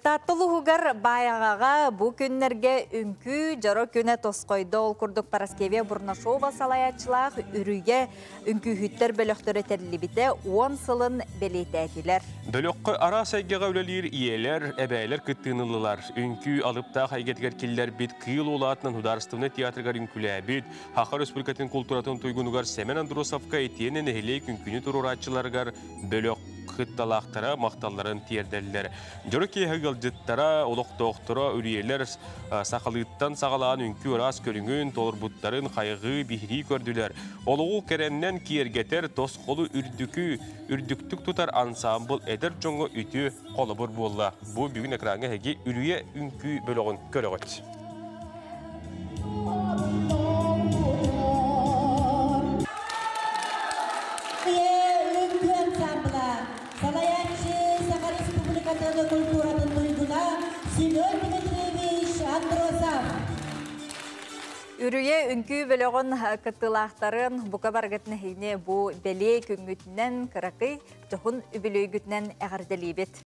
Таттылуғығар баяғаға бұ күннерге үнкі жаро күні тосқойды ол күрдік Параскеве Бурнашова салаячылақ үріге үнкі хүттер бөліқтірі тәрілібіті 10 сылын белейті әтілер. Бөліққы ара сайгеға өлелер, иелер, әбәйлер күттіңілілар. Үнкі алыпта қайгетгер келлер бит күйыл олатынан Хударыстывны театргар үнкілі әбіт, Хақар Республикатын культуратын тойгынуғар Семен Андросовка етенен әхелей күнкүні тұруратчыларғар бөліқ қытталақтара мақталарын тиердерлер. Жорыки ғылжыттара, олық-тоқтыра, үриелер сақалыттан сағалаған үнкі ұрас көріңін, толырбуттарын қайғы бихри көрділер. Олығы кереннен киергетер тос қолы үрдіктік тұтар ансамбыл әдір жоңғы үті қолы бұр болла. Бұл бүгін экранға әге үрие үнкі бөлігін көріғыт. Үріе үнкі бөлігін кыттылақтарын бұқа барғытны хейне бұ бәле күнгітінен қырақы тұхын үбілі үгітінен әғірделейбет.